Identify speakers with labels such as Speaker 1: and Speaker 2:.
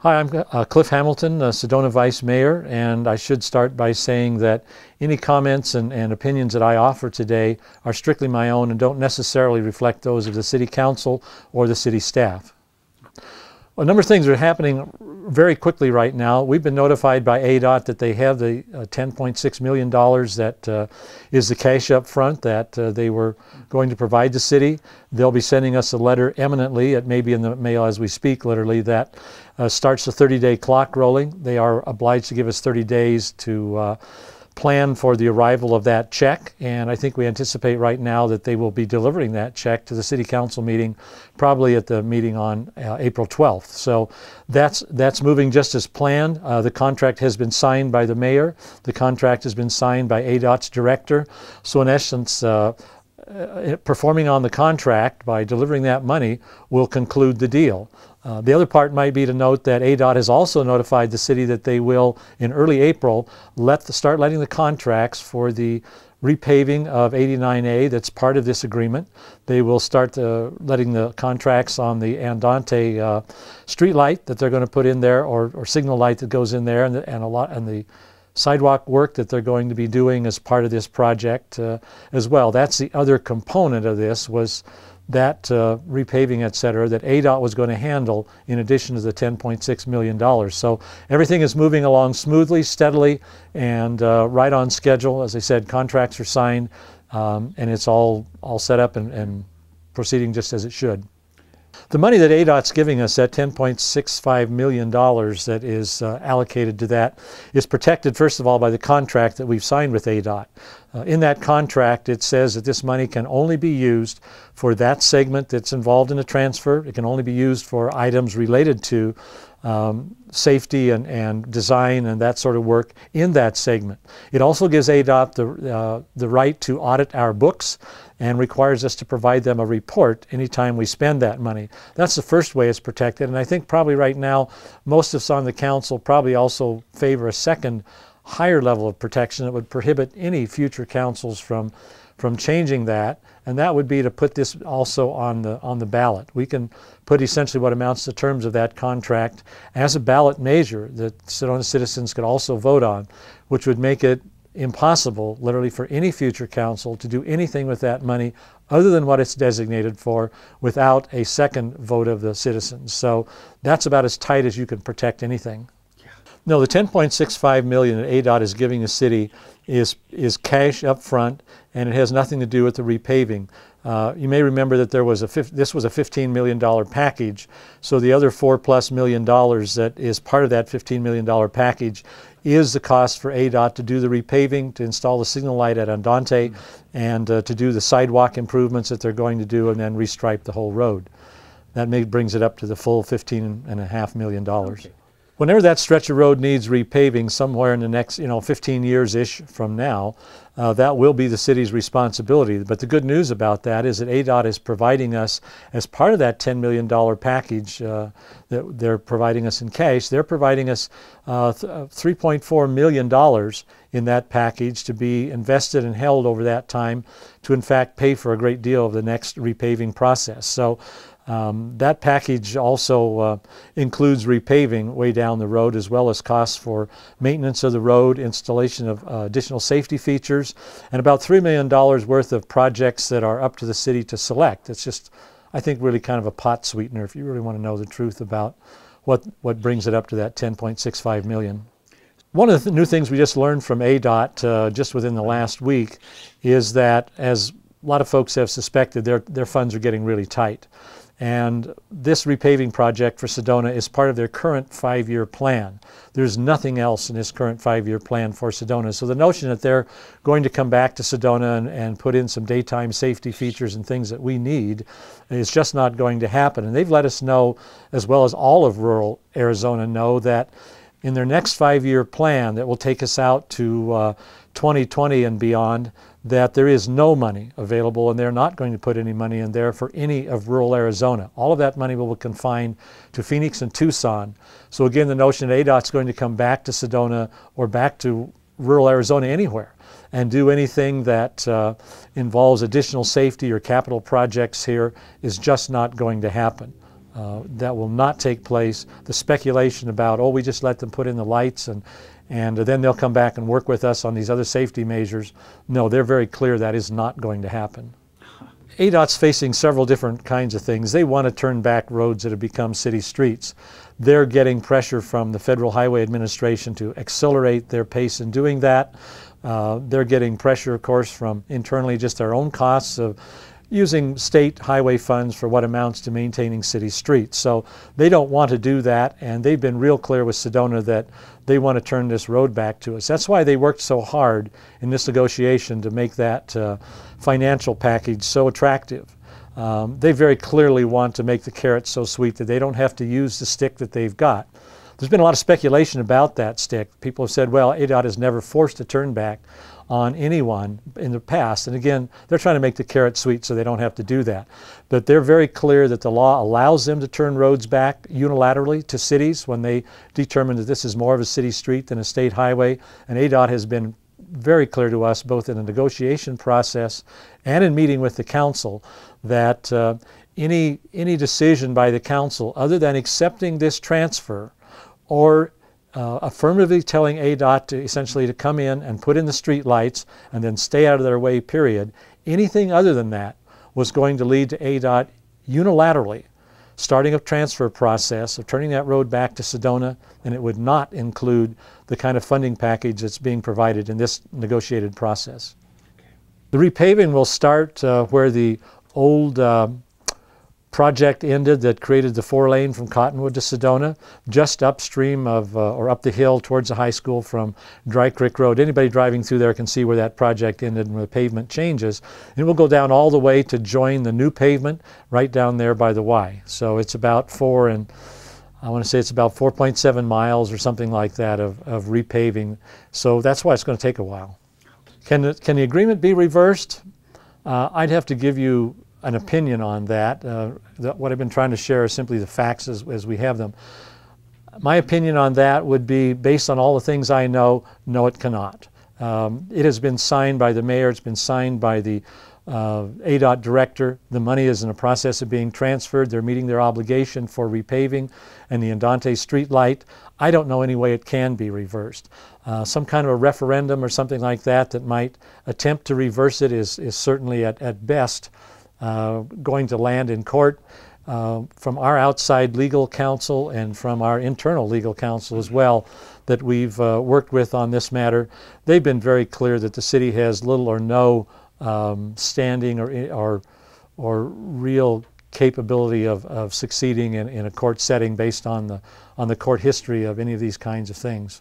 Speaker 1: Hi, I'm Cliff Hamilton, Sedona Vice Mayor, and I should start by saying that any comments and opinions that I offer today are strictly my own and don't necessarily reflect those of the City Council or the City staff. A number of things are happening very quickly right now. We've been notified by ADOT that they have the $10.6 million that is the cash up front that they were going to provide the city. They'll be sending us a letter imminently, it may be in the mail as we speak literally, that starts the 30-day clock rolling. They are obliged to give us 30 days to plan for the arrival of that check, and I think we anticipate right now that they will be delivering that check to the City Council meeting probably at the meeting on April 12th. So that's moving just as planned. The contract has been signed by the mayor. The contract has been signed by ADOT's director. So in essence, performing on the contract by delivering that money will conclude the deal. The other part might be to note that ADOT has also notified the city that they will, in early April, start letting the contracts for the repaving of 89A that's part of this agreement. They will start letting the contracts on the Andante street light that they're going to put in there, or signal light that goes in there, and the sidewalk work that they're going to be doing as part of this project as well. That's the other component of this, was that repaving, et cetera, that ADOT was going to handle in addition to the $10.6 million. So everything is moving along smoothly, steadily, and right on schedule. As I said, contracts are signed, and it's all set up and proceeding just as it should. The money that ADOT's giving us, that $10.65 million that is allocated to that, is protected first of all by the contract that we've signed with ADOT. In that contract it says that this money can only be used for that segment that's involved in a transfer. It can only be used for items related to safety and design and that sort of work in that segment. It also gives ADOT the right to audit our books and requires us to provide them a report anytime we spend that money. That's the first way it's protected, and I think probably right now most of us on the council probably also favor a second higher level of protection that would prohibit any future councils from changing that, and that would be to put this also on the ballot. We can put essentially what amounts to terms of that contract as a ballot measure that Sedona citizens could also vote on, which would make it impossible literally for any future council to do anything with that money other than what it's designated for without a second vote of the citizens. So that's about as tight as you can protect anything. No, the $10.65 million that ADOT is giving the city is cash up front, and it has nothing to do with the repaving. You may remember that this was a $15 million package, so the other $4+ million that is part of that $15 million package is the cost for ADOT to do the repaving, to install the signal light at Andante, and to do the sidewalk improvements that they're going to do, and then restripe the whole road. That brings it up to the full $15.5 million. Okay. Whenever that stretch of road needs repaving somewhere in the next 15 years-ish from now, that will be the city's responsibility. But the good news about that is that ADOT is providing us, as part of that $10 million package that they're providing us in cash, they're providing us $3.4 million in that package to be invested and held over that time to in fact pay for a great deal of the next repaving process. So that package also includes repaving way down the road, as well as costs for maintenance of the road, installation of additional safety features, and about $3 million worth of projects that are up to the city to select. It's just, I think, really kind of a pot sweetener if you really want to know the truth about what brings it up to that $10.65 million. One of the new things we just learned from ADOT just within the last week is that, as a lot of folks have suspected, their funds are getting really tight. And this repaving project for Sedona is part of their current 5-year plan. There's nothing else in this current 5-year plan for Sedona. So the notion that they're going to come back to Sedona and put in some daytime safety features and things that we need is just not going to happen. And they've let us know, as well as all of rural Arizona know, that in their next 5-year plan that will take us out to 2020 and beyond, that there is no money available, and they're not going to put any money in there for any of rural Arizona. All of that money will be confined to Phoenix and Tucson. So again, the notion that ADOT's going to come back to Sedona or back to rural Arizona anywhere and do anything that involves additional safety or capital projects here is just not going to happen. That will not take place. The speculation about, oh, we just let them put in the lights and then they'll come back and work with us on these other safety measures. No, they're very clear that is not going to happen. ADOT's facing several different kinds of things. They want to turn back roads that have become city streets. They're getting pressure from the Federal Highway Administration to accelerate their pace in doing that. They're getting pressure, of course, from internally just their own costs of using state highway funds for what amounts to maintaining city streets. So they don't want to do that, and they've been real clear with Sedona that they want to turn this road back to us. That's why they worked so hard in this negotiation to make that financial package so attractive. They very clearly want to make the carrot so sweet that they don't have to use the stick that they've got. There's been a lot of speculation about that stick. People have said, well, ADOT has never forced a turnback on anyone in the past. And again, they're trying to make the carrot sweet so they don't have to do that. But they're very clear that the law allows them to turn roads back unilaterally to cities when they determine that this is more of a city street than a state highway. And ADOT has been very clear to us, both in the negotiation process and in meeting with the council, that any decision by the council other than accepting this transfer or affirmatively telling ADOT to essentially to come in and put in the street lights and then stay out of their way, period. Anything other than that was going to lead to ADOT unilaterally starting a transfer process of turning that road back to Sedona, and it would not include the kind of funding package that's being provided in this negotiated process. Okay. The repaving will start where the old project ended that created the 4-lane from Cottonwood to Sedona, just upstream of, or up the hill towards the high school from Dry Creek Road. Anybody driving through there can see where that project ended and where the pavement changes. And it will go down all the way to join the new pavement right down there by the Y. So it's about I want to say it's about 4.7 miles or something like that of repaving. So that's why it's going to take a while. Can the agreement be reversed? I'd have to give you an opinion on that. What I've been trying to share is simply the facts as we have them. My opinion on that would be, based on all the things I know, no, it cannot. It has been signed by the mayor, it's been signed by the ADOT director. The money is in the process of being transferred. They're meeting their obligation for repaving and the Andante street light. I don't know any way it can be reversed. Some kind of a referendum or something like that might attempt to reverse it is certainly at best going to land in court. From our outside legal counsel and from our internal legal counsel as well that we've worked with on this matter, they've been very clear that the city has little or no standing or real capability of succeeding in a court setting based on the court history of any of these kinds of things.